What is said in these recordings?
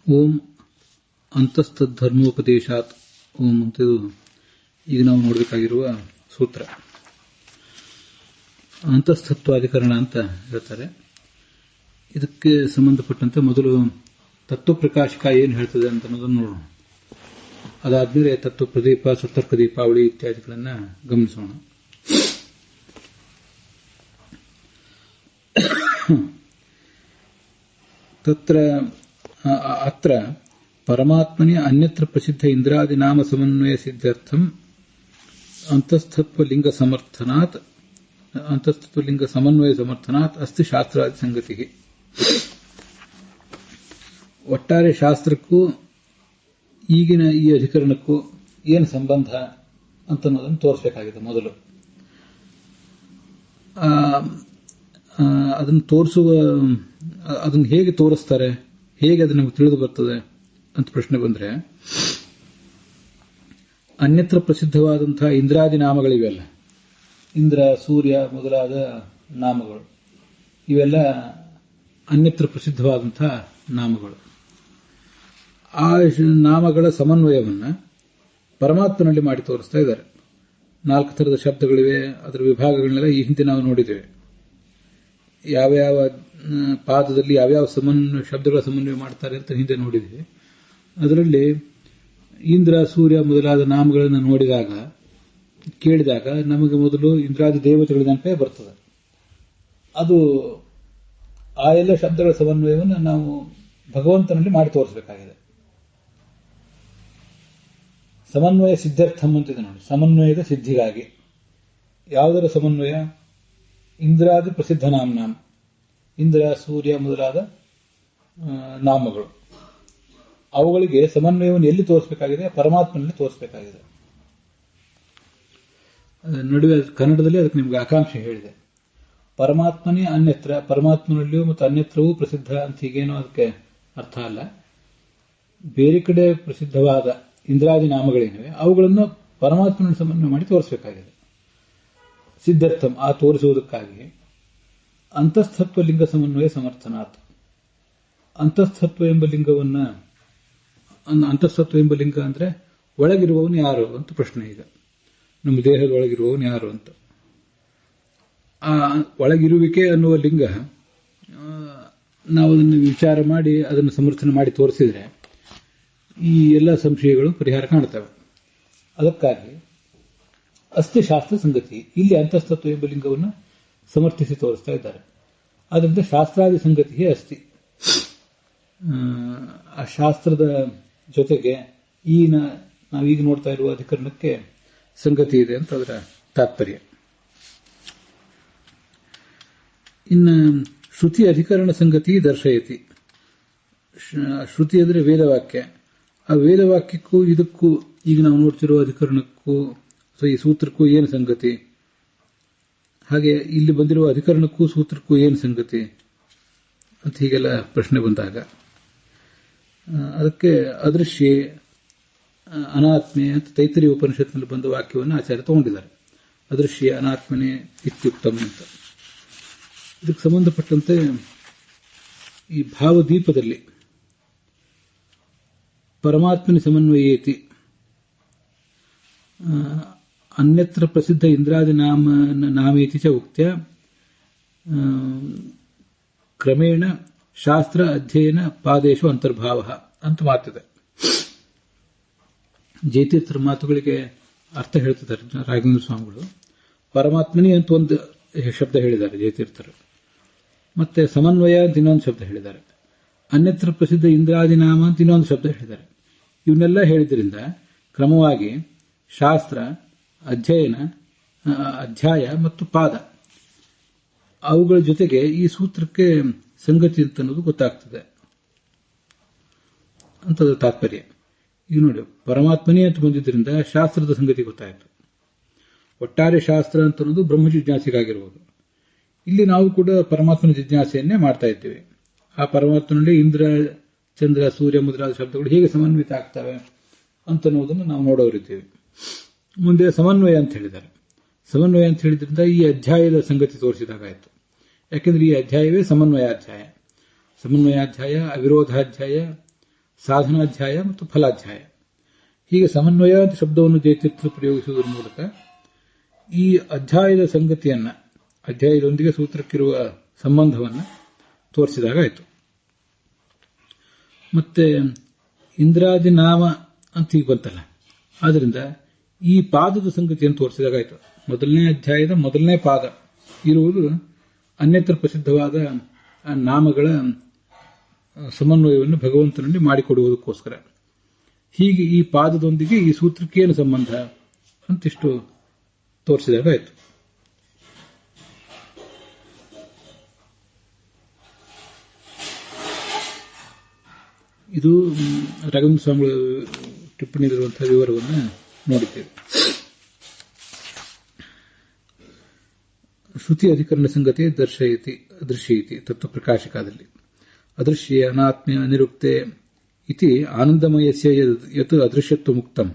ಓಂ ಅಂತಸ್ಥಧರ್ಮೋಪದೇಶಾತ್ ಓಂ ಅಂತಿದು ಈಗ ನಾವು ನೋಡಬೇಕಾಗಿರುವ ಸೂತ್ರ. ಅಂತಸ್ಥತ್ವಾಧಿಕರಣ ಅಂತ ಹೇಳ್ತಾರೆ. ಇದಕ್ಕೆ ಸಂಬಂಧಪಟ್ಟಂತೆ ಮೊದಲು ತತ್ವಪ್ರಕಾಶಕ ಏನು ಹೇಳ್ತದೆ ಅಂತ ಅನ್ನೋದನ್ನು ನೋಡೋಣ. ಅದಾದ್ಮೇಲೆ ತತ್ವಪ್ರದೀಪ, ಸತ್ತರ್ಕ ದೀಪಾವಳಿ ಇತ್ಯಾದಿಗಳನ್ನು ಗಮನಿಸೋಣ. ಅತ್ರ ಪರಮಾತ್ಮನಿ ಅನ್ಯತ್ರ ಪ್ರಸಿದ್ಧ ಇಂದ್ರಾದಿ ನಾಮ ಸಮನ್ವಯ ಸಿದ್ಧಾರ್ಥಂ ಅಂತಸ್ಥತ್ವಲಿಂಗ ಸಮನ್ವಯ ಸಮರ್ಥನಾತ್ ಅಸ್ತಿ ಶಾಸ್ತ್ರಾದಿ ಸಂಗತಿ. ಒಟ್ಟಾರೆ ಶಾಸ್ತ್ರಕ್ಕೂ ಈಗಿನ ಈ ಅಧಿಕರಣಕ್ಕೂ ಏನು ಸಂಬಂಧ ಅಂತ ಅನ್ನೋದನ್ನು ತೋರಿಸಬೇಕಾಗಿದೆ. ಮೊದಲು ಅದನ್ನು ಹೇಗೆ ತೋರಿಸ್ತಾರೆ, ಹೇಗೆ ಅದು ನಮಗೆ ತಿಳಿದು ಬರ್ತದೆ ಅಂತ ಪ್ರಶ್ನೆ ಬಂದ್ರೆ, ಅನ್ಯತ್ರ ಪ್ರಸಿದ್ಧವಾದಂತಹ ಇಂದ್ರಾದಿ ನಾಮಗಳಿವೆಲ್ಲ, ಇಂದ್ರ, ಸೂರ್ಯ ಮೊದಲಾದ ನಾಮಗಳು, ಇವೆಲ್ಲ ಅನ್ಯತ್ರ ಪ್ರಸಿದ್ಧವಾದಂತಹ ನಾಮಗಳು. ಆ ನಾಮಗಳ ಸಮನ್ವಯವನ್ನು ಪರಮಾತ್ಮನಲ್ಲಿ ಮಾಡಿ ತೋರಿಸ್ತಾ ಇದ್ದಾರೆ. 4 ಥರದ ಶಬ್ದಗಳಿವೆ, ಅದರ ವಿಭಾಗಗಳನ್ನೆಲ್ಲ ಈ ಹಿಂದೆ ನಾವು ನೋಡಿದ್ದೇವೆ. ಯಾವ್ಯಾವ ಪಾದದಲ್ಲಿ ಯಾವ್ಯಾವ ಶಬ್ದಗಳ ಸಮನ್ವಯ ಮಾಡ್ತಾರೆ ಅಂತ ಹಿಂದೆ ನೋಡಿದ್ವಿ. ಅದರಲ್ಲಿ ಇಂದ್ರ, ಸೂರ್ಯ ಮೊದಲಾದ ನಾಮಗಳನ್ನು ನೋಡಿದಾಗ, ಕೇಳಿದಾಗ ನಮಗೆ ಮೊದಲು ಇಂದ್ರಾದಿ ದೇವತೆಗಳ ನೆನಪೇ ಬರ್ತದೆ. ಅದು ಆ ಎಲ್ಲ ಶಬ್ದಗಳ ಸಮನ್ವಯವನ್ನು ನಾವು ಭಗವಂತನಲ್ಲಿ ಮಾಡಿ ತೋರಿಸಬೇಕಾಗಿದೆ. ಸಮನ್ವಯ ಸಿದ್ಧಾರ್ಥಂ ಅಂತಿದೆ ನೋಡಿ, ಸಮನ್ವಯದ ಸಿದ್ಧಿಗಾಗಿ. ಯಾವುದರ ಸಮನ್ವಯ? ಇಂದ್ರಾದಿ ಪ್ರಸಿದ್ಧ ನಾಮ, ಇಂದ್ರ, ಸೂರ್ಯ ಮೊದಲಾದ ನಾಮಗಳು, ಅವುಗಳಿಗೆ ಸಮನ್ವಯವನ್ನು ಎಲ್ಲಿ ತೋರಿಸಬೇಕಾಗಿದೆ? ಪರಮಾತ್ಮನಲ್ಲಿ ತೋರಿಸಬೇಕಾಗಿದೆ. ನಡುವೆ ಕನ್ನಡದಲ್ಲಿ ಅದಕ್ಕೆ ನಿಮಗೆ ಆಕಾಂಕ್ಷೆ ಹೇಳಿದೆ. ಪರಮಾತ್ಮನೇ ಅನ್ಯತ್ರ, ಪರಮಾತ್ಮನಲ್ಲಿಯೂ ಮತ್ತು ಅನ್ಯತ್ರವೂ ಪ್ರಸಿದ್ಧ ಅಂತ ಹೀಗೇನೋ ಅದಕ್ಕೆ ಅರ್ಥ ಅಲ್ಲ. ಬೇರೆ ಕಡೆ ಪ್ರಸಿದ್ಧವಾದ ಇಂದ್ರಾದಿ ನಾಮಗಳೇನಿವೆ ಅವುಗಳನ್ನು ಪರಮಾತ್ಮನಲ್ಲಿ ಸಮನ್ವಯ ಮಾಡಿ ತೋರಿಸಬೇಕಾಗಿದೆ. ಸಿದ್ಧಾರ್ಥಂ, ಆ ತೋರಿಸುವುದಕ್ಕಾಗಿ ಅಂತಸ್ಥತ್ವ ಲಿಂಗ ಸಮನ್ವಯ ಸಮರ್ಥನಾತ್. ಅಂತಸ್ಥತ್ವ ಎಂಬ ಲಿಂಗವನ್ನ, ಅಂತಸ್ಥತ್ವ ಎಂಬ ಲಿಂಗ ಅಂದ್ರೆ ಒಳಗಿರುವವನು ಯಾರು ಅಂತ ಪ್ರಶ್ನೆ. ಈಗ ನಮ್ಮ ದೇಹದ ಒಳಗಿರುವವನು ಯಾರು ಅಂತ, ಆ ಒಳಗಿರುವಿಕೆ ಅನ್ನುವ ಲಿಂಗ ನಾವು ಅದನ್ನು ವಿಚಾರ ಮಾಡಿ ಅದನ್ನು ಸಮರ್ಥನೆ ಮಾಡಿ ತೋರಿಸಿದ್ರೆ ಈ ಎಲ್ಲ ಸಂಶಯಗಳು ಪರಿಹಾರ ಕಾಣ್ತವೆ. ಅದಕ್ಕಾಗಿ ಅಸ್ತಿ ಶಾಸ್ತ್ರ ಸಂಗತಿ, ಇಲ್ಲಿ ಅಂತಸ್ತತ್ವ ಎಂಬ ಲಿಂಗವನ್ನು ಸಮರ್ಥಿಸಿ ತೋರಿಸ್ತಾ ಇದ್ದಾರೆ. ಆದ್ದರಿಂದ ಶಾಸ್ತ್ರಾದಿ ಸಂಗತಿಯೇ ಅಸ್ತಿ. ಆ ಶಾಸ್ತ್ರದ ಜೊತೆಗೆ ನಾವೀಗ ನೋಡ್ತಾ ಇರುವ ಅಧಿಕರಣಕ್ಕೆ ಸಂಗತಿ ಇದೆ ಅಂತ ಅದರ ತಾತ್ಪರ್ಯ. ಇನ್ನು ಶ್ರುತಿ ಅಧಿಕರಣ ಸಂಗತಿ ದರ್ಶಯತಿ. ಶ್ರುತಿ ಅಂದರೆ ವೇದವಾಕ್ಯ. ಆ ವೇದವಾಕ್ಯಕ್ಕೂ ಇದಕ್ಕೂ, ಈಗ ನಾವು ನೋಡ್ತಿರುವ ಅಧಿಕರಣಕ್ಕೂ ಈ ಸೂತ್ರಕ್ಕೂ ಏನು ಸಂಗತಿ? ಹಾಗೆ ಇಲ್ಲಿ ಬಂದಿರುವ ಅಧಿಕರಣಕ್ಕೂ ಸೂತ್ರಕ್ಕೂ ಏನು ಸಂಗತಿ ಅಂತ ಹೀಗೆಲ್ಲ ಪ್ರಶ್ನೆ ಬಂದಾಗ ಅದಕ್ಕೆ ಅದೃಶ್ಯ ಅನಾತ್ಮೆ ಅಂತ ತೈತರಿಯ ಉಪನಿಷತ್ನಲ್ಲಿ ಬಂದ ವಾಕ್ಯವನ್ನು ಆಚಾರ್ಯ ತಗೊಂಡಿದ್ದಾರೆ. ಅದೃಶ್ಯ ಅನಾತ್ಮನೆ ಇತ್ಯುಕ್ತಂ ಅಂತ. ಇದಕ್ಕೆ ಸಂಬಂಧಪಟ್ಟಂತೆ ಈ ಭಾವದೀಪದಲ್ಲಿ ಪರಮಾತ್ಮನ ಸಮನ್ವಯೇತಿ ಅನ್ಯತ್ರ ಪ್ರಸಿದ್ಧ ಇಂದ್ರಾದಿ ನಾಮೇತಿ ಚ ಉಕ್ತ್ಯ ಕ್ರಮೇಣ ಶಾಸ್ತ್ರ ಅಧ್ಯಯನ ಪಾದೇಶು ಅಂತರ್ಭಾವ ಅಂತ ಮಾತಿದೆ. ಜಯತೀರ್ಥರ ಮಾತುಗಳಿಗೆ ಅರ್ಥ ಹೇಳ್ತಿದ್ದಾರೆ ರಾಘವೇಂದ್ರ ಸ್ವಾಮಿಗಳು. ಪರಮಾತ್ಮನೇ ಅಂತ ಒಂದು ಶಬ್ದ ಹೇಳಿದ್ದಾರೆ ಜಯತೀರ್ಥರು, ಮತ್ತೆ ಸಮನ್ವಯ ಅಂತ ಇನ್ನೊಂದು ಶಬ್ದ ಹೇಳಿದ್ದಾರೆ, ಅನ್ಯತ್ರ ಪ್ರಸಿದ್ಧ ಇಂದ್ರಾದಿ ನಾಮ ಅಂತ ಇನ್ನೊಂದು ಶಬ್ದ ಹೇಳಿದ್ದಾರೆ. ಇವನ್ನೆಲ್ಲ ಹೇಳಿದ್ರಿಂದ ಕ್ರಮವಾಗಿ ಶಾಸ್ತ್ರ, ಅಧ್ಯಯನ, ಅಧ್ಯಾಯ ಮತ್ತು ಪಾದ, ಅವುಗಳ ಜೊತೆಗೆ ಈ ಸೂತ್ರಕ್ಕೆ ಸಂಗತಿ ಅಂತ ಅನ್ನೋದು ಗೊತ್ತಾಗ್ತದೆ ಅಂತದ ತಾತ್ಪರ್ಯ. ಈಗ ನೋಡಿ, ಪರಮಾತ್ಮನೇ ಅಂತ ಬಂದಿದ್ದರಿಂದ ಶಾಸ್ತ್ರದ ಸಂಗತಿ ಗೊತ್ತಾಯಿತು. ಒಟ್ಟಾರೆ ಶಾಸ್ತ್ರ ಅಂತ ಅನ್ನೋದು ಬ್ರಹ್ಮ ಜಿಜ್ಞಾಸೆಗಾಗಿರುವುದು. ಇಲ್ಲಿ ನಾವು ಕೂಡ ಪರಮಾತ್ಮನ ಜಿಜ್ಞಾಸೆಯನ್ನೇ ಮಾಡ್ತಾ ಇದ್ದೇವೆ. ಆ ಪರಮಾತ್ಮನಲ್ಲಿ ಇಂದ್ರ, ಚಂದ್ರ, ಸೂರ್ಯ ಮೊದಲಾದ ಶಬ್ದಗಳು ಹೇಗೆ ಸಮನ್ವಿತ ಆಗ್ತವೆ ಅಂತ ಅನ್ನೋದನ್ನು ನಾವು ನೋಡೋರಿದ್ದೇವೆ. ಮುಂದೆ ಸಮನ್ವಯ ಅಂತ ಹೇಳಿದ್ದಾರೆ. ಸಮನ್ವಯ ಅಂತ ಹೇಳಿದ್ರಿಂದ ಈ ಅಧ್ಯಾಯದ ಸಂಗತಿ ತೋರಿಸಿದಾಗಾಯಿತು. ಯಾಕೆಂದ್ರೆ ಈ ಅಧ್ಯಾಯವೇ ಸಮನ್ವಯಾಧ್ಯಾಯ. ಸಮನ್ವಯಾಧ್ಯಾಯ, ಅವಿರೋಧಾಧ್ಯಾಯ, ಸಾಧನಾಧ್ಯಾಯ ಮತ್ತು ಫಲಾಧ್ಯಾಯ. ಹೀಗೆ ಸಮನ್ವಯ ಅಂತ ಶಬ್ದವನ್ನು ಜಯತೀರ್ಥರು ಪ್ರಯೋಗಿಸುವುದರ ಮೂಲಕ ಈ ಅಧ್ಯಾಯದ ಸಂಗತಿಯನ್ನ, ಅಧ್ಯಾಯದೊಂದಿಗೆ ಸೂತ್ರಕ್ಕಿರುವ ಸಂಬಂಧವನ್ನು ತೋರಿಸಿದಾಗಾಯಿತು. ಮತ್ತೆ ಇಂದ್ರಾದಿ ನಾಮ ಅಂತ ಈಗ ಬಂತಲ್ಲ, ಆದ್ದರಿಂದ ಈ ಪಾದದ ಸಂಗತಿಯನ್ನು ತೋರಿಸಿದಾಗಾಯಿತು. ಮೊದಲನೇ ಅಧ್ಯಾಯದ ಮೊದಲನೇ ಪಾದ ಇರುವುದು ಅನ್ಯತ್ರ ಪ್ರಸಿದ್ಧವಾದ ನಾಮಗಳ ಸಮನ್ವಯವನ್ನು ಭಗವಂತನಲ್ಲಿ ಮಾಡಿಕೊಡುವುದಕ್ಕೋಸ್ಕರ. ಹೀಗೆ ಈ ಪಾದದೊಂದಿಗೆ ಈ ಸೂತ್ರಕ್ಕೇನು ಸಂಬಂಧ ಅಂತಿಷ್ಟು ತೋರಿಸಿದಾಗಾಯಿತು. ಇದು ರಾಘವೇಂದ್ರ ಸ್ವಾಮಿಗಳ ಟಿಪ್ಪಣಿಯಲ್ಲಿರುವಂತಹ ವಿವರವನ್ನು ನೋಡಿದ್ದೇವೆ. ಶ್ರುತಿ ಅಧಿಕರಣ ಸಂಗತಿ ದರ್ಶಯತಿ ತತ್ವಪ್ರಕಾಶಕದಲ್ಲಿ ಅದೃಶ್ಯ ಅನಾತ್ಮ್ಯ ಅನಿರುಕ್ತೆ ಇತಿ ಆನಂದಮಯಸ್ಯ ಯತ್ ಅದೃಶ್ಯತ್ವ ಮುಕ್ತಂ.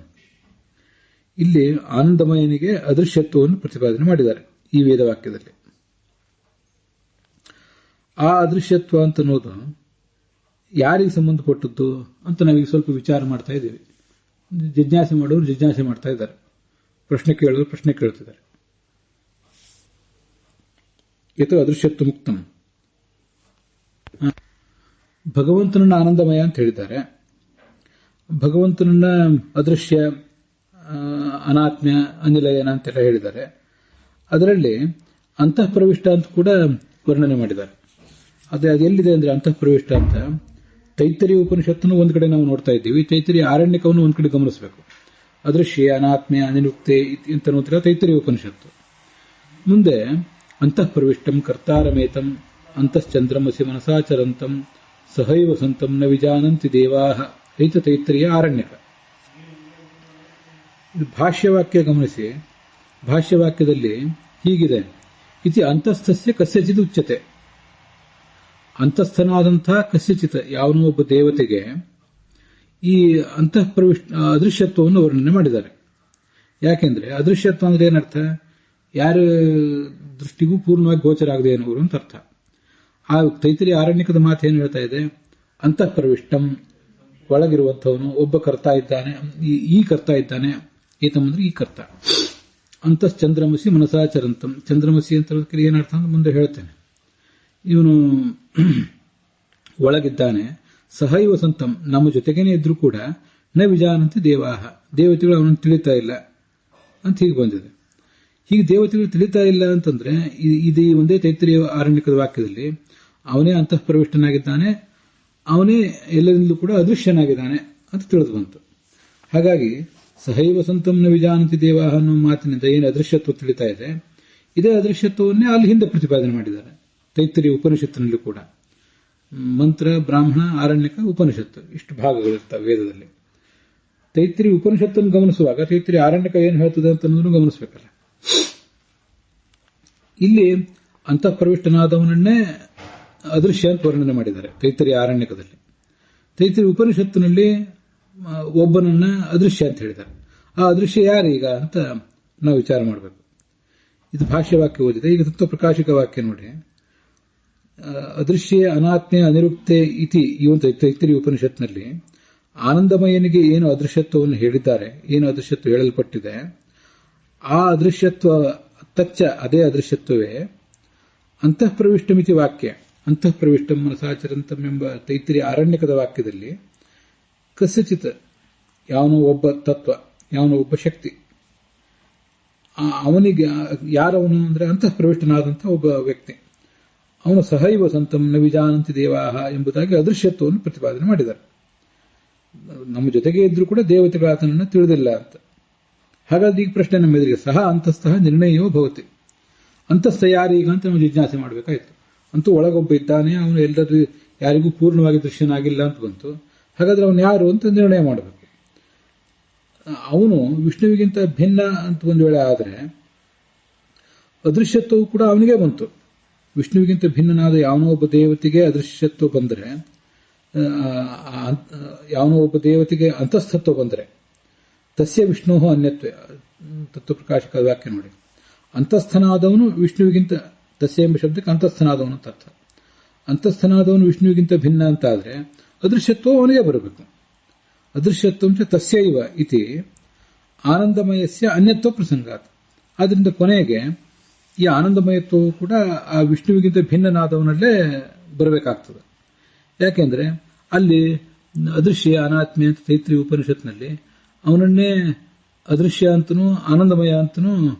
ಇಲ್ಲಿ ಆನಂದಮಯನಿಗೆ ಅದೃಶ್ಯತ್ವವನ್ನು ಪ್ರತಿಪಾದನೆ ಮಾಡಿದ್ದಾರೆ ಈ ವೇದವಾಕ್ಯದಲ್ಲಿ. ಆ ಅದೃಶ್ಯತ್ವ ಅಂತ ಅನ್ನೋದು ಯಾರಿಗೆ ಸಂಬಂಧಪಟ್ಟದ್ದು ಅಂತ ನಾವೀಗ ಸ್ವಲ್ಪ ವಿಚಾರ ಮಾಡ್ತಾ ಇದ್ದೀವಿ. ಜಿಜ್ಞಾಸೆ ಮಾಡೋರು ಜಿಜ್ಞಾಸೆ ಮಾಡ್ತಾ ಇದ್ದಾರೆ, ಪ್ರಶ್ನೆ ಕೇಳೋರು ಪ್ರಶ್ನೆ ಕೇಳ್ತಿದ್ದಾರೆ. ಯತ್ ಅದೃಶ್ಯತ್ವ ಮುಕ್ತಂ, ಭಗವಂತನನ್ನ ಆನಂದಮಯ ಅಂತ ಹೇಳಿದ್ದಾರೆ. ಭಗವಂತನನ್ನ ಅದೃಶ್ಯ, ಅನಾತ್ಮ್ಯ, ಅನಿಲಯನ ಅಂತೆಲ್ಲ ಹೇಳಿದ್ದಾರೆ. ಅದರಲ್ಲಿ ಅಂತಃಪ್ರವಿಷ್ಟ ಅಂತ ಕೂಡ ವರ್ಣನೆ ಮಾಡಿದ್ದಾರೆ. ಅದೆಲ್ಲಿದೆ ಅಂದ್ರೆ ಅಂತಃಪ್ರವಿಷ್ಟ ಅಂತ ತೈತ್ತರೀಯ ಉಪನಿಷತ್ತನ್ನು ಒಂದ್ ಕಡೆ ನಾವು ನೋಡ್ತಾ ಇದ್ದೀವಿ, ತೈತ್ತರೀಯ ಆರಣ್ಯಕವನ್ನು ಒಂದ್ ಕಡೆ ಗಮನಿಸಬೇಕು. ಅದೃಶ್ಯ ಅನಾತ್ಮ್ಯ ಅನಿರುಕ್ತೆ ಅಂತ ನೋಡ್ತೀರ ತೈತ್ತರೀಯ ಉಪನಿಷತ್ತು. ಮುಂದೆ ಅಂತಃಪ್ರವಿಷ್ಟಂ ಕರ್ತಾರಮೇತಂ ಅಂತಶ್ಚಂದ್ರಮಸಿ ಮನಸಾಚರಂತಂ ಸಹೈವ ಸಂತಂ ನ ವಿಜಾನಂತಿ ದೇವಾಹ ಐತ ತೈತ್ತರೀಯ ಆರಣ್ಯಕ. ಇದು ಭಾಷ್ಯವಾಕ್ಯ ಗಮನಿಸಿ. ಭಾಷ್ಯವಾಕ್ಯದಲ್ಲಿ ಹೀಗಿದೆ, ಇತಿ ಅಂತಸ್ಥಸ್ಯ ಕಸ್ಯಚಿತ್ ಉಚ್ಯತೆ. ಅಂತಸ್ಥನಾದಂತಹ ಕಸ್ಯಚಿತ್ ಯಾವನೋ ಒಬ್ಬ ದೇವತೆಗೆ ಈ ಅಂತಃಪ್ರವಿಷ್ಟ ಅದೃಶ್ಯತ್ವವನ್ನು ವರ್ಣನೆ ಮಾಡಿದ್ದಾರೆ. ಯಾಕೆಂದ್ರೆ ಅದೃಶ್ಯತ್ವ ಅಂದ್ರೆ ಏನರ್ಥ? ಯಾರ ದೃಷ್ಟಿಗೂ ಪೂರ್ಣವಾಗಿ ಗೋಚರ ಆಗದೆ ಎನ್ನುವರು ಅಂತ ಅರ್ಥ. ಆ ತೈತ್ತರೀಯ ಆರಣ್ಯಕದ ಮಾತು ಏನು ಹೇಳ್ತಾ ಇದೆ? ಅಂತಃಪ್ರವಿಷ್ಟಂ, ಒಳಗಿರುವಂಥವನು ಒಬ್ಬ ಕರ್ತ ಇದ್ದಾನೆ, ಈ ಕರ್ತ ಇದ್ದಾನೆ. ಏತಂದ್ರೆ ಈ ಕರ್ತ. ಅಂತಶ್ಚಂದ್ರಮಸಿ ಮನಸಾಚರಂತಂ, ಚಂದ್ರಮಸಿ ಅಂತ ಏನರ್ಥ ಅಂತ ಮುಂದೆ ಹೇಳ್ತೇನೆ. ಇವನು ಒಳಗಿದ್ದಾನೆ. ಸಹೈವ ಸಂತಂ, ನಮ್ಮ ಜೊತೆಗೇನೆ ಇದ್ರೂ ಕೂಡ ನ ವಿಜಾನಂತಿ ದೇವಾಹ, ದೇವತೆಗಳು ಅವನನ್ನು ತಿಳಿತಾ ಇಲ್ಲ ಅಂತ ಹೀಗೆ ಬಂದಿದೆ. ಹೀಗೆ ದೇವತೆಗಳು ತಿಳಿತಾ ಇಲ್ಲ ಅಂತಂದ್ರೆ ಇದು ಒಂದೇ ತೈತ್ತರೀಯ ಆರಣ್ಯಕದ ವಾಕ್ಯದಲ್ಲಿ ಅವನೇ ಅಂತಃಪ್ರವಿಷ್ಟನಾಗಿದ್ದಾನೆ, ಅವನೇ ಎಲ್ಲರಿಂದಲೂ ಕೂಡ ಅದೃಶ್ಯನಾಗಿದ್ದಾನೆ ಅಂತ ತಿಳಿದು ಬಂತು. ಹಾಗಾಗಿ ಸಹೈವ ಸಂತಂನ ವಿಜಾನಂತಿ ದೇವಾಹ ಅನ್ನೋ ಮಾತಿನಿಂದ ಏನು ಅದೃಶ್ಯತ್ವ ತಿಳಿತಾ ಇದೆ, ಇದೇ ಅದೃಶ್ಯತ್ವವನ್ನೇ ಅಲ್ಲಿ ಹಿಂದೆ ಪ್ರತಿಪಾದನೆ ಮಾಡಿದ್ದಾರೆ ತೈತ್ತರೀಯ ಉಪನಿಷತ್ತಿನಲ್ಲೂ ಕೂಡ. ಮಂತ್ರ, ಬ್ರಾಹ್ಮಣ, ಆರಣ್ಯಕ, ಉಪನಿಷತ್ತು ಇಷ್ಟು ಭಾಗಗಳಿರ್ತವೆ ವೇದದಲ್ಲಿ. ತೈತ್ತರೀಯ ಉಪನಿಷತ್ತನ್ನು ಗಮನಿಸುವಾಗ ತೈತ್ತರೀಯ ಆರಣ್ಯಕ ಏನು ಹೇಳ್ತದೆ ಅಂತ ಅನ್ನೋದನ್ನು ಗಮನಿಸಬೇಕಲ್ಲ. ಇಲ್ಲಿ ಅಂತಃಪ್ರವಿಷ್ಟನಾದವನನ್ನೇ ಅದೃಶ್ಯ ಅಂತ ವರ್ಣನೆ ಮಾಡಿದ್ದಾರೆ ತೈತ್ತರೀಯ ಆರಣ್ಯಕದಲ್ಲಿ. ತೈತ್ತರೀಯ ಉಪನಿಷತ್ತಿನಲ್ಲಿ ಒಬ್ಬನನ್ನ ಅದೃಶ್ಯ ಅಂತ ಹೇಳಿದ್ದಾರೆ. ಆ ಅದೃಶ್ಯ ಯಾರೀಗ ಅಂತ ನಾವು ವಿಚಾರ ಮಾಡಬೇಕು. ಇದು ಭಾಷ್ಯವಾಕ್ಯ ಓದಿದೆ. ಈಗ ತತ್ವಪ್ರಕಾಶಕ ವಾಕ್ಯ ನೋಡಿ. ಅದೃಶ್ಯ ಅನಾತ್ಮ್ಯ ಅನಿರುಕ್ತೆ ಇತಿ ಈ ಒಂದು ತೈತ್ತರೀಯ ಉಪನಿಷತ್ನಲ್ಲಿ ಆನಂದಮಯನಿಗೆ ಏನು ಅದೃಶ್ಯತ್ವವನ್ನು ಹೇಳಿದ್ದಾರೆ, ಏನು ಅದೃಶ್ಯತ್ವ ಹೇಳಲ್ಪಟ್ಟಿದೆ, ಆ ಅದೃಶ್ಯತ್ವ ತಚ್ಚ ಅದೇ ಅದೃಶ್ಯತ್ವವೇ ಅಂತಃಪ್ರವಿಷ್ಟಮಿತಿ ವಾಕ್ಯ. ಅಂತಃಪ್ರವಿಷ್ಟಂ ಮನಸಾಚರಂತಂ ಎಂಬ ತೈತ್ತರೀಯ ಆರಣ್ಯಕದ ವಾಕ್ಯದಲ್ಲಿ ಕಸ್ಯಚಿತ್ ಯಾವನೋ ಒಬ್ಬ ತತ್ವ, ಯಾವನೋ ಒಬ್ಬ ಶಕ್ತಿ, ಅವನಿಗೆ ಯಾರವನು ಅಂದ್ರೆ ಅಂತಃಪ್ರವಿಷ್ಟನಾದಂತಹ ಒಬ್ಬ ವ್ಯಕ್ತಿ, ಅವನು ಸಹೈವ ಸಂತಂ ನ ವಿಜಾನಂತಿ ದೇವಾಹ ಎಂಬುದಾಗಿ ಅದೃಶ್ಯತ್ವವನ್ನು ಪ್ರತಿಪಾದನೆ ಮಾಡಿದ್ದಾರೆ. ನಮ್ಮ ಜೊತೆಗೆ ಇದ್ರೂ ಕೂಡ ದೇವತೆಗಳ ಆತನನ್ನು ತಿಳಿದಿಲ್ಲ ಅಂತ. ಹಾಗಾದ್ರೆ ಈಗ ಪ್ರಶ್ನೆ ನಮ್ಮ ಎದುರಿಗೆ, ಸಹ ಅಂತಸ್ಥಃ ನಿರ್ಣಯವೋ ಭವತಿ. ಅಂತಸ್ಥ ಯಾರೀಗ ಅಂತ ನಾವು ಜಿಜ್ಞಾಸೆ ಮಾಡಬೇಕಾಯ್ತು. ಅಂತೂ ಒಳಗೊಬ್ಬ ಇದ್ದಾನೆ, ಅವನು ಎಲ್ಲರೂ ಯಾರಿಗೂ ಪೂರ್ಣವಾಗಿ ದೃಶ್ಯನಾಗಿಲ್ಲ ಅಂತ ಬಂತು. ಹಾಗಾದ್ರೆ ಅವನು ಯಾರು ಅಂತ ನಿರ್ಣಯ ಮಾಡಬೇಕು. ಅವನು ವಿಷ್ಣುವಿಗಿಂತ ಭಿನ್ನ ಅಂತ ಒಂದು ವೇಳೆ ಆದರೆ ಅದೃಶ್ಯತ್ವವು ಕೂಡ ಅವನಿಗೆ ಬಂತು. ವಿಷ್ಣುವಿಗಿಂತ ಭಿನ್ನನಾದ ಯಾವನೋ ಒಬ್ಬ ದೇವತೆಗೆ ಅದೃಶ್ಯತ್ವ ಬಂದರೆ, ಯಾವನೋ ಒಬ್ಬ ದೇವತೆಗೆ ಅಂತಸ್ಥತ್ವ ಬಂದರೆ ತಸ್ಯ ವಿಷ್ಣು ಅನ್ಯತ್ವ. ತತ್ವಪ್ರಕಾಶಕ ವ್ಯಾಖ್ಯೆ ನೋಡಿ. ಅಂತಸ್ಥನಾದವನು ವಿಷ್ಣುವಿಗಿಂತ, ತಸ್ಯ ಎಂಬ ಶಬ್ದಕ್ಕೆ ಅಂತಸ್ಥನಾದವನು ಅಂತ ಅರ್ಥ. ಅಂತಸ್ಥನಾದವನು ವಿಷ್ಣುವಿಗಿಂತ ಭಿನ್ನ ಅಂತ ಆದರೆ ಅದೃಶ್ಯತ್ವ ಅವನಿಗೆ ಬರಬೇಕು. ಅದೃಶ್ಯತ್ವಂ ಚ ತಸ್ಯೈವ ಇತಿ ಆನಂದಮಯಸ್ಯ ಅನ್ಯತ್ವ ಪ್ರಸಂಗಾತ್. ಆದ್ದರಿಂದ ಕೊನೆಗೆ ಈ ಆನಂದಮಯತ್ವವು ಕೂಡ ಆ ವಿಷ್ಣುವಿಗಿಂತ ಭಿನ್ನನಾದವನಲ್ಲೇ ಬರಬೇಕಾಗ್ತದೆ. ಯಾಕೆಂದ್ರೆ ಅಲ್ಲಿ ಅದೃಶ್ಯ ಅನಾತ್ಮೆ ಅಂತ ತೈತ್ರಿಯ ಉಪನಿಷತ್ನಲ್ಲಿ ಅವನನ್ನೇ ಅದೃಶ್ಯ ಅಂತನೂ ಆನಂದಮಯ ಅಂತನೂ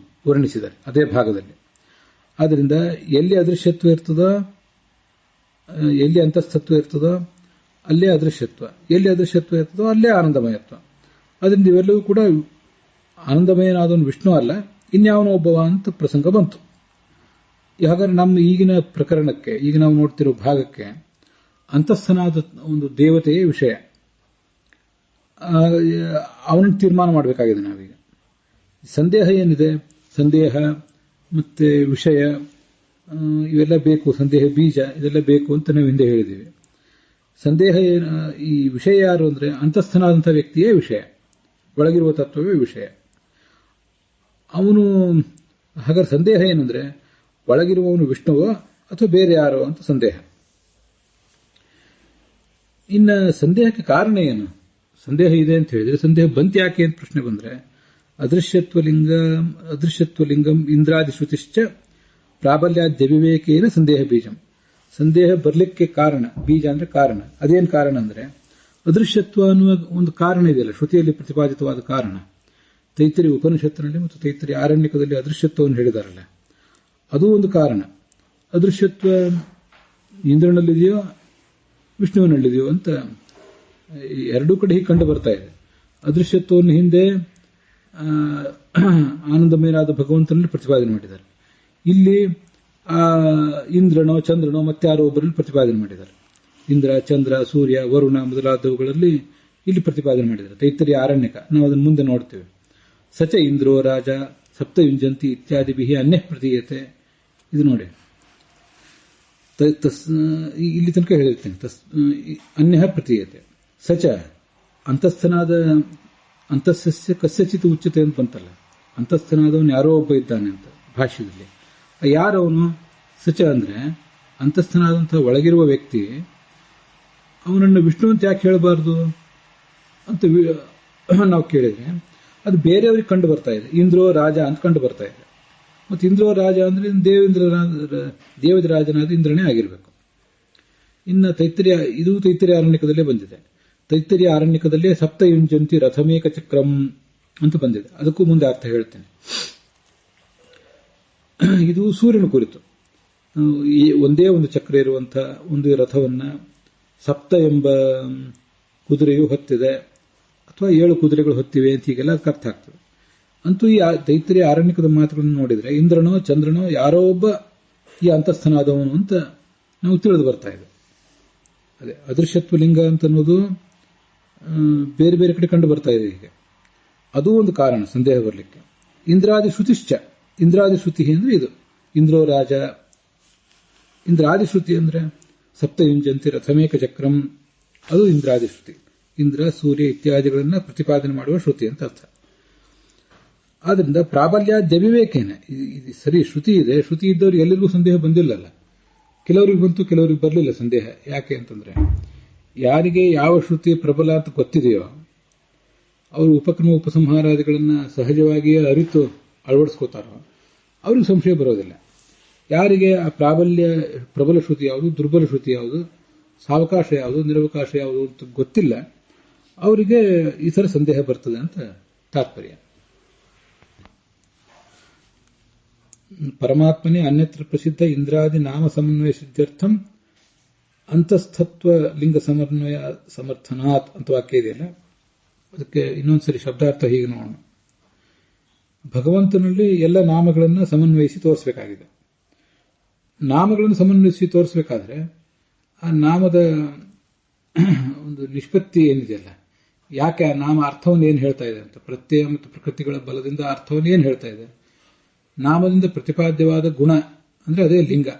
ವರ್ಣಿಸಿದ್ದಾರೆ ಅದೇ ಭಾಗದಲ್ಲಿ. ಆದ್ದರಿಂದ ಎಲ್ಲಿ ಅದೃಶ್ಯತ್ವ ಇರ್ತದೋ, ಎಲ್ಲಿ ಅಂತಸ್ಥತ್ವ ಇರ್ತದೋ ಅಲ್ಲೇ ಅದೃಶ್ಯತ್ವ, ಎಲ್ಲಿ ಅದೃಶ್ಯತ್ವ ಇರ್ತದೋ ಅಲ್ಲೇ ಆನಂದಮಯತ್ವ. ಅದರಿಂದ ಇವೆಲ್ಲವೂ ಕೂಡ ಆನಂದಮಯನಾದವನು ವಿಷ್ಣು ಅಲ್ಲ, ಇನ್ಯಾವನೋ ಒಬ್ಬವ ಅಂತ ಪ್ರಸಂಗ ಬಂತು. ಹಾಗಾದ್ರೆ ನಮ್ಮ ಈಗಿನ ಪ್ರಕರಣಕ್ಕೆ, ಈಗ ನಾವು ನೋಡ್ತಿರೋ ಭಾಗಕ್ಕೆ ಅಂತಸ್ಥನಾದ ಒಂದು ದೇವತೆಯೇ ವಿಷಯ. ಅವನನ್ನು ತೀರ್ಮಾನ ಮಾಡಬೇಕಾಗಿದೆ ನಾವೀಗ. ಸಂದೇಹ ಏನಿದೆ, ಸಂದೇಹ ಮತ್ತೆ ವಿಷಯ ಇವೆಲ್ಲ ಬೇಕು, ಸಂದೇಹ ಬೀಜ ಇದೆಲ್ಲ ಬೇಕು ಅಂತ ನಾವು ಹಿಂದೆ ಹೇಳಿದ್ದೀವಿ. ಸಂದೇಹ ಈ ವಿಷಯ ಯಾರು ಅಂದ್ರೆ ಅಂತಸ್ಥನಾದಂಥ ವ್ಯಕ್ತಿಯೇ ವಿಷಯ, ಒಳಗಿರುವ ತತ್ವವೇ ವಿಷಯ. ಅವನು ಹಾಗಾದ್ರೆ ಸಂದೇಹ ಏನಂದ್ರೆ ಒಳಗಿರುವವನು ವಿಷ್ಣುವೋ ಅಥವಾ ಬೇರೆ ಯಾರೋ ಅಂತ ಸಂದೇಹ. ಇನ್ನು ಸಂದೇಹಕ್ಕೆ ಕಾರಣ ಏನು? ಸಂದೇಹ ಇದೆ ಅಂತ ಹೇಳಿದ್ರೆ ಸಂದೇಹ ಬಂತು ಯಾಕೆ ಅಂತ ಪ್ರಶ್ನೆ ಬಂದ್ರೆ, ಅದೃಶ್ಯತ್ವಲಿಂಗಂ ಇಂದ್ರಾದಿ ಶ್ರುತಿಶ್ಚ ಪ್ರಾಬಲ್ಯಾದ್ಯವಿವೇಕೇನ ಸಂದೇಹ ಬೀಜಂ. ಸಂದೇಹ ಬರಲಿಕ್ಕೆ ಕಾರಣ, ಬೀಜ ಅಂದ್ರೆ ಕಾರಣ. ಅದೇನು ಕಾರಣ ಅಂದ್ರೆ ಅದೃಶ್ಯತ್ವ ಅನ್ನುವ ಒಂದು ಕಾರಣ ಇದೆಯಲ್ಲ, ಶ್ರುತಿಯಲ್ಲಿ ಪ್ರತಿಪಾದಿತವಾದ ಕಾರಣ. ತೈತ್ರಿಯ ಉಪನಿಷತ್ತಿನಲ್ಲಿ ಮತ್ತು ತೈತ್ರಿಯ ಆರಣ್ಯಕದಲ್ಲಿ ಅದೃಶ್ಯತ್ವವನ್ನು ಹೇಳಿದಾರಲ್ಲ, ಅದು ಒಂದು ಕಾರಣ. ಅದೃಶ್ಯತ್ವ ಇಂದ್ರನಲ್ಲಿದೆಯೋ ವಿಷ್ಣುವಿನಲ್ಲಿದೆಯೋ ಅಂತ ಎರಡೂ ಕಡೆ ಹೀಗೆ ಕಂಡು ಬರ್ತಾ ಇದೆ. ಅದೃಶ್ಯತ್ವವನ್ನು ಹಿಂದೆ ಆನಂದಮಯನಾದ ಭಗವಂತನಲ್ಲಿ ಪ್ರತಿಪಾದನೆ ಮಾಡಿದ್ದಾರೆ, ಇಲ್ಲಿ ಇಂದ್ರನೋ ಚಂದ್ರನೋ ಮತ್ತಾರೋ ಒಬ್ಬರಲ್ಲಿ ಪ್ರತಿಪಾದನೆ ಮಾಡಿದ್ದಾರೆ. ಇಂದ್ರ, ಚಂದ್ರ, ಸೂರ್ಯ, ವರುಣ ಮೊದಲಾದವುಗಳಲ್ಲಿ ಇಲ್ಲಿ ಪ್ರತಿಪಾದನೆ ಮಾಡಿದ್ದಾರೆ ತೈತ್ರಿಯ ಆರಣ್ಯಕ. ನಾವು ಅದನ್ನು ಮುಂದೆ ನೋಡ್ತೇವೆ. ಸಚ ಇಂದ್ರೋ ರಾಜ ಸಪ್ತಯುಂಜಂತಿ ಇತ್ಯಾದಿ ಬಿಹಿ ಅನ್ಯ ಪ್ರತೀಯತೆ. ಇದು ನೋಡಿ, ಇಲ್ಲಿ ತನಕ ಹೇಳಿರ್ತೇನೆ. ಅನ್ಯ ಪ್ರತೀಯತೆ ಸಚ ಅಂತಸ್ಥನಾದ ಅಂತಸ್ಯ ಕಸ್ಯಚಿತ್ ಉಚ್ಯತೆ ಅಂತ ಬಂತಲ್ಲ, ಅಂತಸ್ಥನಾದವನು ಯಾರೋ ಒಬ್ಬ ಇದ್ದಾನೆ ಅಂತ ಭಾಷ್ಯದಲ್ಲಿ. ಯಾರವನು? ಸಚ ಅಂದ್ರೆ ಅಂತಸ್ಥನಾದಂತಹ ಒಳಗಿರುವ ವ್ಯಕ್ತಿ. ಅವನನ್ನು ವಿಷ್ಣು ಅಂತ ಯಾಕೆ ಹೇಳಬಾರ್ದು ಅಂತ ನಾವು ಕೇಳಿದ್ರೆ ಅದು ಬೇರೆಯವ್ರಿಗೆ ಕಂಡು ಬರ್ತಾ ಇದೆ. ಇಂದ್ರೋ ರಾಜ ಅಂತ ಕಂಡು ಬರ್ತಾ ಇದೆ. ಮತ್ತು ಇಂದ್ರೋ ರಾಜ ಅಂದ್ರೆ ದೇವದ ರಾಜನಾದ ಇಂದ್ರನೇ ಆಗಿರಬೇಕು. ಇನ್ನು ಇದು ತೈತ್ರಿಯ ಆರಣ್ಯಕದಲ್ಲೇ ಬಂದಿದೆ. ತೈತ್ರಿಯ ಆರಣ್ಯಕದಲ್ಲೇ ಸಪ್ತಯುಂಜಂತಿ ರಥಮೇಕ ಚಕ್ರಂ ಅಂತ ಬಂದಿದೆ. ಅದಕ್ಕೂ ಮುಂದೆ ಅರ್ಥ ಹೇಳ್ತೇನೆ. ಇದು ಸೂರ್ಯನ ಕುರಿತು. ಒಂದೇ ಒಂದು ಚಕ್ರ ಇರುವಂತಹ ಒಂದು ರಥವನ್ನ ಸಪ್ತ ಎಂಬ ಕುದುರೆಯು ಹೊತ್ತಿದೆ, ಅಥವಾ 7 ಕುದುರೆಗಳು ಹೊತ್ತಿವೆ ಅಂತ ಹೀಗೆಲ್ಲ ಅದಕ್ಕೆ ಅರ್ಥ ಆಗ್ತದೆ. ಅಂತೂ ಈ ತೈತ್ರಿಯ ಆರಣ್ಯಕದ ಮಾತುಗಳನ್ನು ನೋಡಿದ್ರೆ ಇಂದ್ರನೋ ಚಂದ್ರನೋ ಯಾರೋ ಒಬ್ಬ ಈ ಅಂತಸ್ಥನಾದವನು ಅಂತ ನಾವು ತಿಳಿದು ಬರ್ತಾ ಇದೆ. ಅದೇ ಅದೃಶ್ಯತ್ವ ಲಿಂಗ ಅಂತ ಅನ್ನೋದು ಬೇರೆ ಬೇರೆ ಕಡೆ ಕಂಡು ಬರ್ತಾ ಇದೆ. ಹೀಗೆ ಅದು ಒಂದು ಕಾರಣ ಸಂದೇಹ ಬರಲಿಕ್ಕೆ. ಇಂದ್ರಾದಿ ಶ್ರುತಿಶ್ಚ, ಇಂದ್ರಾದಿ ಶ್ರುತಿ ಅಂದ್ರೆ ಇದು ಇಂದ್ರೋ ರಾಜ. ಇಂದ್ರಾದಿ ಶ್ರುತಿ ಅಂದ್ರೆ ಸಪ್ತಯುಂಜಂತಿ ರಥಮೇಕ ಚಕ್ರಂ, ಅದು ಇಂದ್ರಾದಿ ಶ್ರುತಿ. ಇಂದ್ರ, ಸೂರ್ಯ ಇತ್ಯಾದಿಗಳನ್ನ ಪ್ರತಿಪಾದನೆ ಮಾಡುವ ಶ್ರುತಿ ಅಂತ ಅರ್ಥ. ಆದ್ರಿಂದ ಪ್ರಾಬಲ್ಯಾದ್ಯವಿವೇಕೇನ, ಇದು ಸರಿ ಶ್ರುತಿ ಇದೆ. ಶ್ರುತಿ ಇದ್ದವ್ರಿಗೆ ಎಲ್ಲರಿಗೂ ಸಂದೇಹ ಬಂದಿಲ್ಲಲ್ಲ. ಕೆಲವರಿಗೆ ಬಂತು, ಕೆಲವರಿಗೆ ಬರಲಿಲ್ಲ ಸಂದೇಹ. ಯಾಕೆ ಅಂತಂದ್ರೆ ಯಾರಿಗೆ ಯಾವ ಶ್ರುತಿ ಪ್ರಬಲ ಅಂತ ಗೊತ್ತಿದೆಯೋ ಅವರು ಉಪಕ್ರಮ ಉಪಸಂಹಾರಾದಿಗಳನ್ನ ಸಹಜವಾಗಿಯೇ ಅರಿತು ಅಳವಡಿಸ್ಕೋತಾರೋ ಅವ್ರಿಗೆ ಸಂಶಯ ಬರೋದಿಲ್ಲ. ಯಾರಿಗೆ ಆ ಪ್ರಬಲ ಶ್ರುತಿ ಯಾವುದು, ದುರ್ಬಲ ಶ್ರುತಿ ಯಾವುದು, ಸಾವಕಾಶ ಯಾವುದು, ನಿರವಕಾಶ ಯಾವುದು ಅಂತ ಗೊತ್ತಿಲ್ಲ, ಅವರಿಗೆ ಈ ಥರ ಸಂದೇಹ ಬರ್ತದೆ ಅಂತ ತಾತ್ಪರ್ಯ. ಪರಮಾತ್ಮನೇ ಅನ್ಯತ್ರ ಪ್ರಸಿದ್ಧ ಇಂದ್ರಾದಿ ನಾಮ ಸಮನ್ವಯ ಸಿದ್ಧಾರ್ಥಂ ಅಂತಸ್ಥತ್ವ ಲಿಂಗ ಸಮನ್ವಯ ಸಮರ್ಥನಾತ್ ಅಂತ ವಾಕ್ಯ ಇದೆಯಲ್ಲ, ಅದಕ್ಕೆ ಇನ್ನೊಂದ್ಸರಿ ಶಬ್ದಾರ್ಥ ಹೀಗೆ ನೋಡೋಣ. ಭಗವಂತನಲ್ಲಿ ಎಲ್ಲ ನಾಮಗಳನ್ನು ಸಮನ್ವಯಿಸಿ ತೋರಿಸಬೇಕಾಗಿದೆ. ನಾಮಗಳನ್ನು ಸಮನ್ವಯಿಸಿ ತೋರಿಸಬೇಕಾದ್ರೆ ಆ ನಾಮದ ಒಂದು ನಿಷ್ಪತ್ತಿ ಏನಿದೆಯಲ್ಲ, ಯಾಕೆ ಆ ನಾಮ ಅರ್ಥವನ್ನು ಏನು ಹೇಳ್ತಾ ಇದೆ ಅಂತ, ಪ್ರತ್ಯಯ ಮತ್ತು ಪ್ರಕೃತಿಗಳ ಬಲದಿಂದ ಅರ್ಥವನ್ನು ಏನು ಹೇಳ್ತಾ ಇದೆ. ನಾಮದಿಂದ ಪ್ರತಿಪಾದ್ಯವಾದ ಗುಣ ಅಂದ್ರೆ ಅದೇ ಲಿಂಗ.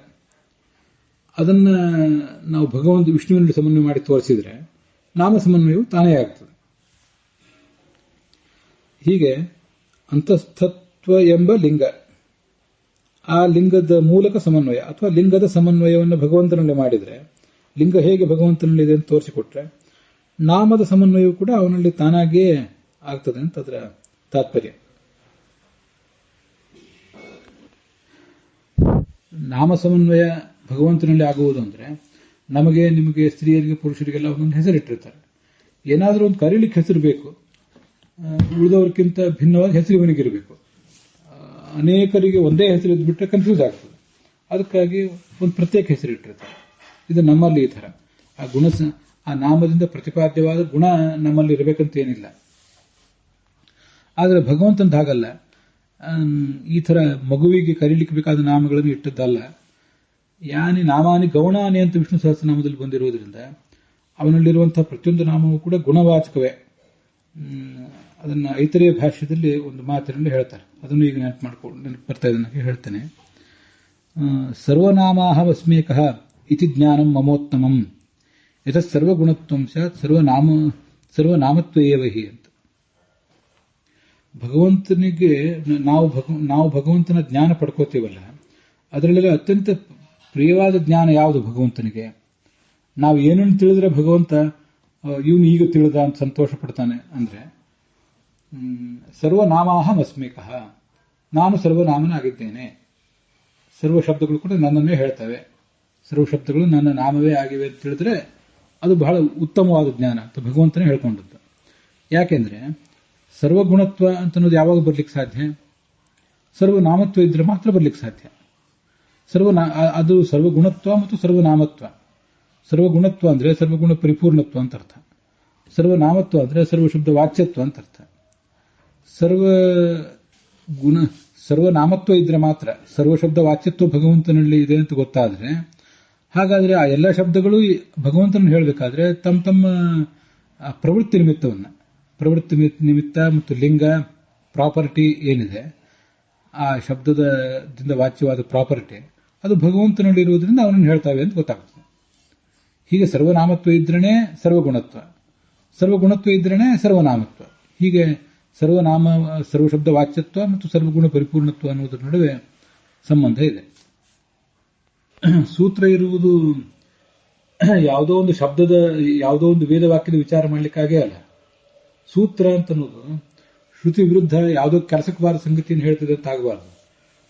ಅದನ್ನ ನಾವು ಭಗವಂತ ವಿಷ್ಣುವಿನಲ್ಲಿ ಸಮನ್ವಯ ಮಾಡಿ ತೋರಿಸಿದ್ರೆ ನಾಮ ಸಮನ್ವಯವು ತಾನೇ ಆಗ್ತದೆ. ಹೀಗೆ ಅಂತಸ್ಥತ್ವ ಎಂಬ ಲಿಂಗ, ಆ ಲಿಂಗದ ಮೂಲಕ ಸಮನ್ವಯ ಅಥವಾ ಲಿಂಗದ ಸಮನ್ವಯವನ್ನು ಭಗವಂತನಲ್ಲಿ ಮಾಡಿದ್ರೆ, ಲಿಂಗ ಹೇಗೆ ಭಗವಂತನಲ್ಲಿದೆ ಅಂತ ತೋರಿಸಿಕೊಟ್ರೆ ನಾಮದ ಸಮನ್ವಯವು ಕೂಡ ಅವನಲ್ಲಿ ತಾನಾಗಿಯೇ ಆಗ್ತದೆ ಅಂತ ಅದರ ತಾತ್ಪರ್ಯ. ನಾಮ ಸಮನ್ವಯ ಭಗವಂತನಲ್ಲಿ ಆಗುವುದು ಅಂದ್ರೆ ನಮಗೆ, ನಿಮಗೆ, ಸ್ತ್ರೀಯರಿಗೆ, ಪುರುಷರಿಗೆಲ್ಲ ಒಂದೊಂದು ಹೆಸರಿಟ್ಟಿರ್ತಾರೆ. ಏನಾದರೂ ಒಂದು ಕರೀಲಿಕ್ಕೆ ಹೆಸರು ಬೇಕು, ಉಳಿದವ್ರಿಗಿಂತ ಭಿನ್ನವಾದ ಹೆಸರು ಇವನಿಗಿರಬೇಕು. ಅನೇಕರಿಗೆ ಒಂದೇ ಹೆಸರು ಇದ್ಬಿಟ್ರೆ ಕನ್ಫ್ಯೂಸ್ ಆಗ್ತದೆ. ಅದಕ್ಕಾಗಿ ಒಂದು ಪ್ರತ್ಯೇಕ ಹೆಸರು ಇಟ್ಟಿರ್ತಾರೆ. ಇದು ನಮ್ಮಲ್ಲಿ ಈ ಥರ ಆ ನಾಮದಿಂದ ಪ್ರತಿಪಾದ್ಯವಾದ ಗುಣ ನಮ್ಮಲ್ಲಿ ಇರಬೇಕಂತ ಏನಿಲ್ಲ. ಆದರೆ ಭಗವಂತಂದ ಹಾಗಲ್ಲ. ಈ ಥರ ಮಗುವಿಗೆ ಕರೀಲಿಕ್ಕೆ ಬೇಕಾದ ನಾಮಗಳನ್ನು ಇಟ್ಟದ್ದಲ್ಲ. ಯಾನಿ ನಾಮಾನಿ ಗೌಣಾನಿ ಅಂತ ವಿಷ್ಣು ಸಹಸ್ರನಾಮದಲ್ಲಿ ಬಂದಿರುವುದರಿಂದ ಅವನಲ್ಲಿರುವಂತಹ ಪ್ರತಿಯೊಂದು ನಾಮವೂ ಕೂಡ ಗುಣವಾಚಕವೇ. ಅದನ್ನು ಐತರೇಯ ಭಾಷ್ಯದಲ್ಲಿ ಒಂದು ಮಾತಿನಲ್ಲಿ ಹೇಳ್ತಾರೆ. ಅದನ್ನು ಈಗ ನೆನಪು ಬರ್ತಾ ಇದೆ, ಹೇಳ್ತೇನೆ. ಸರ್ವನಾಮಾಹ ವಸ್ಮೇಕಃ ಇತಿ ಜ್ಞಾನಂ ಮಮೋತ್ತಮಂ ಯಥ ಸರ್ವಗುಣತ್ವಂ ಸ್ಯಾತ್ ಸರ್ವನಾಮತ್ವೇವ ಹಿ ಅಂತ. ಭಗವಂತನಿಗೆ ನಾವು ಭಗವಂತನ ಜ್ಞಾನ ಪಡ್ಕೋತೀವಲ್ಲ, ಅದರಲ್ಲೆಲ್ಲ ಅತ್ಯಂತ ಪ್ರಿಯವಾದ ಜ್ಞಾನ ಯಾವುದು ಭಗವಂತನಿಗೆ? ನಾವು ಏನನ್ನು ತಿಳಿದ್ರೆ ಭಗವಂತ ಇವನು ಈಗ ತಿಳಿದ ಅಂತ ಸಂತೋಷ ಪಡ್ತಾನೆ ಅಂದ್ರೆ ಸರ್ವನಾಮಾಹ ವಸ್ಮೇಕಃ, ನಾನು ಸರ್ವನಾಮನಾಗಿದ್ದೇನೆ. ಸರ್ವ ಶಬ್ದಗಳು ಕೂಡ ನನ್ನನ್ನೇ ಹೇಳ್ತವೆ. ಸರ್ವ ಶಬ್ದಗಳು ನನ್ನ ನಾಮವೇ ಆಗಿವೆ ಅಂತ ತಿಳಿದ್ರೆ ಅದು ಬಹಳ ಉತ್ತಮವಾದ ಜ್ಞಾನ ಅಂತ ಭಗವಂತನೇ ಹೇಳ್ಕೊಂಡದ್ದು. ಯಾಕೆಂದ್ರೆ ಸರ್ವಗುಣತ್ವ ಅಂತ ಅನ್ನೋದು ಯಾವಾಗ ಬರ್ಲಿಕ್ಕೆ ಸಾಧ್ಯ? ಸರ್ವನಾಮತ್ವ ಇದ್ರೆ ಮಾತ್ರ ಬರ್ಲಿಕ್ಕೆ ಸಾಧ್ಯ. ಅದು ಸರ್ವಗುಣತ್ವ ಮತ್ತು ಸರ್ವನಾಮತ್ವ. ಸರ್ವಗುಣತ್ವ ಅಂದ್ರೆ ಸರ್ವಗುಣ ಪರಿಪೂರ್ಣತ್ವ ಅಂತ ಅರ್ಥ. ಸರ್ವನಾಮತ್ವ ಅಂದ್ರೆ ಸರ್ವಶಬ್ದ ವಾಚ್ಯತ್ವ ಅಂತ ಅರ್ಥ. ಸರ್ವನಾಮತ್ವ ಇದ್ರೆ ಮಾತ್ರ ಸರ್ವಶಬ್ದ ವಾಚ್ಯತ್ವ ಭಗವಂತನಲ್ಲಿ ಇದೆ ಅಂತ ಗೊತ್ತಾದ್ರೆ, ಹಾಗಾದ್ರೆ ಆ ಎಲ್ಲ ಶಬ್ದಗಳು ಭಗವಂತನ ಹೇಳಬೇಕಾದ್ರೆ ತಮ್ಮ ಪ್ರವೃತ್ತಿ ನಿಮಿತ್ತ ಮತ್ತು ಲಿಂಗ ಪ್ರಾಪರ್ಟಿ ಏನಿದೆ, ಆ ಶಬ್ದದಿಂದ ವಾಚ್ಯವಾದ ಪ್ರಾಪರ್ಟಿ ಅದು ಭಗವಂತನಲ್ಲಿ ಇರುವುದರಿಂದ ಅವನನ್ನು ಹೇಳ್ತಾವೆ ಅಂತ ಗೊತ್ತಾಗ್ತದೆ. ಹೀಗೆ ಸರ್ವನಾಮತ್ವ ಇದ್ರೇನೆ ಸರ್ವಗುಣತ್ವ, ಸರ್ವಗುಣತ್ವ ಇದ್ರೇನೆ ಸರ್ವನಾಮತ್ವ. ಹೀಗೆ ಸರ್ವಶಬ್ದ ವಾಚ್ಯತ್ವ ಮತ್ತು ಸರ್ವಗುಣ ಪರಿಪೂರ್ಣತ್ವ ಅನ್ನೋದ್ರ ನಡುವೆ ಸಂಬಂಧ ಇದೆ. ಸೂತ್ರ ಇರುವುದು ಯಾವುದೋ ಒಂದು ಯಾವುದೋ ಒಂದು ವೇದವಾಕ್ಯದ ವಿಚಾರ ಮಾಡಲಿಕ್ಕಾಗೇ ಅಲ್ಲ. ಸೂತ್ರ ಅಂತ ಅನ್ನೋದು ಶ್ರುತಿ ವಿರುದ್ಧ ಯಾವುದೋ ಕೆಲಸಕ್ಕೆ ಬಾರದ ಸಂಗತಿಯನ್ನು ಹೇಳ್ತದೆ ಅಂತ ಆಗಬಾರದು.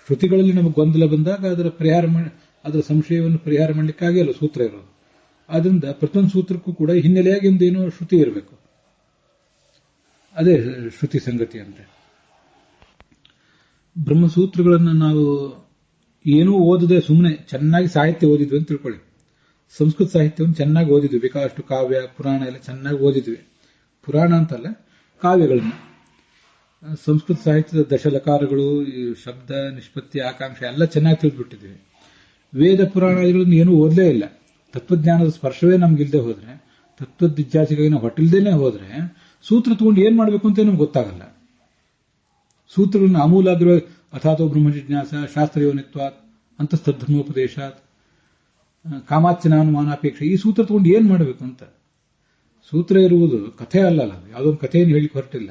ಶ್ರುತಿಗಳಲ್ಲಿ ನಮಗೆ ಗೊಂದಲ ಬಂದಾಗ ಅದರ ಸಂಶಯವನ್ನು ಪರಿಹಾರ ಮಾಡಲಿಕ್ಕಾಗೇ ಅಲ್ಲ ಸೂತ್ರ ಇರೋದು. ಆದ್ರಿಂದ ಪ್ರತಿಯೊಂದು ಸೂತ್ರಕ್ಕೂ ಕೂಡ ಹಿನ್ನೆಲೆಯಾಗಿ ಒಂದೇನೋ ಶ್ರುತಿ ಇರಬೇಕು. ಅದೇ ಶ್ರುತಿ ಸಂಗತಿ ಅಂದ್ರೆ. ಬ್ರಹ್ಮಸೂತ್ರಗಳನ್ನು ನಾವು ಏನೂ ಓದದೆ ಸುಮ್ಮನೆ ಚೆನ್ನಾಗಿ ಸಾಹಿತ್ಯ ಓದಿದ್ವಿ ಅಂತ ತಿಳ್ಕೊಳ್ಳಿ. ಸಂಸ್ಕೃತ ಸಾಹಿತ್ಯವನ್ನು ಚೆನ್ನಾಗಿ ಓದಿದ್ವಿ, ಬೇಕಾದಷ್ಟು ಕಾವ್ಯ ಪುರಾಣ ಎಲ್ಲ ಚೆನ್ನಾಗಿ ಓದಿದ್ವಿ. ಪುರಾಣ ಅಂತಲ್ಲ, ಕಾವ್ಯಗಳನ್ನ. ಸಂಸ್ಕೃತ ಸಾಹಿತ್ಯದ ದಶಲಕಾರಗಳು, ಶಬ್ದ ನಿಷ್ಪತ್ತಿ ಆಕಾಂಕ್ಷೆ ಎಲ್ಲ ಚೆನ್ನಾಗಿ ತಿಳಿದ್ಬಿಟ್ಟಿದ್ವಿ. ವೇದ ಪುರಾಣಗಳನ್ನು ಏನೂ ಓದಲೇ ಇಲ್ಲ. ತತ್ವಜ್ಞಾನದ ಸ್ಪರ್ಶವೇ ನಮ್ಗಿಲ್ದೆ ಹೋದ್ರೆ, ತತ್ವಜಿಜ್ಞಾಸಿಗೆ ಹೊಟ್ಟಿಲ್ದೇನೆ ಹೋದ್ರೆ ಸೂತ್ರ ತಗೊಂಡು ಏನ್ ಮಾಡಬೇಕು ಅಂತ ನಮ್ಗೆ ಗೊತ್ತಾಗಲ್ಲ. ಸೂತ್ರಗಳನ್ನು ಅಮೂಲಾಗ್ರ ಅಥಾತೋ ಬ್ರಹ್ಮಜಿಜ್ಞಾಸ ಶಾಸ್ತ್ರಯೋನಿತ್ವಾತ್ ಅಂತಸ್ಥಧರ್ಮೋಪದೇಶಾತ್ ಕಾಮಾಚ್ಯನಾನುಮಾನಾಪೇಕ್ಷೆ, ಈ ಸೂತ್ರ ತಗೊಂಡು ಏನ್ ಮಾಡಬೇಕು ಅಂತ. ಸೂತ್ರ ಇರುವುದು ಕಥೆ ಅಲ್ಲಲ್ಲ, ಯಾವುದೋ ಒಂದು ಕಥೆಯನ್ನು ಹೇಳಿಕ್ಕೆ ಹೊರಟಿಲ್ಲ.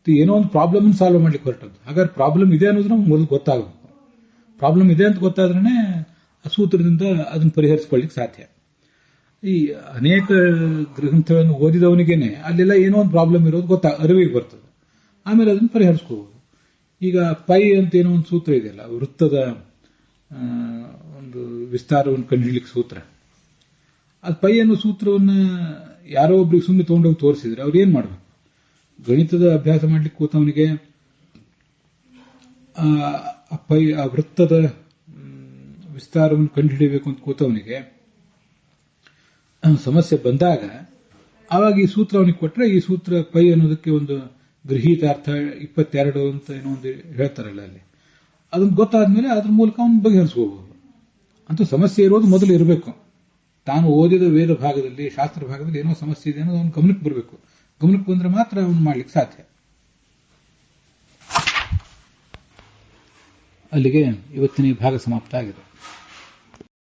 ಏನೋ ಒಂದು ಪ್ರಾಬ್ಲಮ್ ಸಾಲ್ವ್ ಮಾಡ್ಲಿಕ್ಕೆ ಹೊರಟದ್ದು. ಹಾಗಾದ್ರೆ ಪ್ರಾಬ್ಲಮ್ ಇದೆ ಅನ್ನೋದು ನಮ್ಗೆ ಮೊದಲು ಗೊತ್ತಾಗಬೇಕು. ಪ್ರಾಬ್ಲಮ್ ಇದೆ ಅಂತ ಗೊತ್ತಾದ್ರೇನೆ ಆ ಸೂತ್ರದಿಂದ ಅದನ್ನು ಪರಿಹರಿಸಿಕೊಳ್ಳಿಕ್ಕೆ ಸಾಧ್ಯ. ಈ ಅನೇಕ ಗ್ರಂಥಗಳನ್ನು ಓದಿದವನಿಗೇನೆ ಅಲ್ಲೆಲ್ಲ ಏನೋ ಒಂದು ಪ್ರಾಬ್ಲಮ್ ಇರೋದು ಅರಿವಿಗೆ ಬರ್ತದೆ. ಆಮೇಲೆ ಅದನ್ನು ಪರಿಹರಿಸ್ಕೋಬಹುದು. ಈಗ ಪೈ ಅಂತ ಏನೋ ಒಂದು ಸೂತ್ರ ಇದೆಯಲ್ಲ, ವೃತ್ತದ ಒಂದು ವಿಸ್ತಾರವನ್ನು ಕಂಡುಹಿಡಿಯಲಿಕ್ಕೆ ಸೂತ್ರ. ಅದು ಪೈ ಅನ್ನೋ ಸೂತ್ರವನ್ನು ಯಾರೋ ಒಬ್ರಿಗೆ ಸುಮ್ಮನೆ ತಗೊಂಡೋಗಿ ತೋರಿಸಿದ್ರೆ ಅವ್ರು ಏನ್ ಮಾಡಬೇಕು? ಗಣಿತದ ಅಭ್ಯಾಸ ಮಾಡ್ಲಿಕ್ಕೆ ಕೂತವನಿಗೆ ಆ ವೃತ್ತದ ವಿಸ್ತಾರವನ್ನು ಕಂಡುಹಿಡಿಯಬೇಕು ಅಂತ ಕೂತವನಿಗೆ ಸಮಸ್ಯೆ ಬಂದಾಗ ಆವಾಗ ಈ ಸೂತ್ರ ಅವನಿಗೆ ಕೊಟ್ಟರೆ, ಈ ಸೂತ್ರ ಪೈ ಅನ್ನೋದಕ್ಕೆ ಒಂದು ಗೃಹೀತಾರ್ಥ 22 ಅಂತ ಏನೋ ಒಂದು ಹೇಳ್ತಾರಲ್ಲ ಅಲ್ಲಿ, ಅದನ್ನು ಗೊತ್ತಾದ್ಮೇಲೆ ಅದ್ರ ಮೂಲಕ ಅವನು ಬಗೆಹರಿಸ್ಕೋಬಹುದು. ಅಂತೂ ಸಮಸ್ಯೆ ಇರೋದು ಮೊದಲು ಇರಬೇಕು. ತಾನು ಓದಿದ ವೇದ ಭಾಗದಲ್ಲಿ, ಶಾಸ್ತ್ರ ಭಾಗದಲ್ಲಿ ಏನೋ ಸಮಸ್ಯೆ ಇದೆ ಅನ್ನೋದು ಅವನು ಗಮನಕ್ಕೆ ಬರಬೇಕು. ಗಮನಕ್ಕೆ ಬಂದ್ರೆ ಮಾತ್ರ ಅವನು ಮಾಡ್ಲಿಕ್ಕೆ ಸಾಧ್ಯ. ಅಲ್ಲಿಗೆ ಇವತ್ತಿನ ಈ ಭಾಗ ಸಮಾಪ್ತ ಆಗಿದೆ.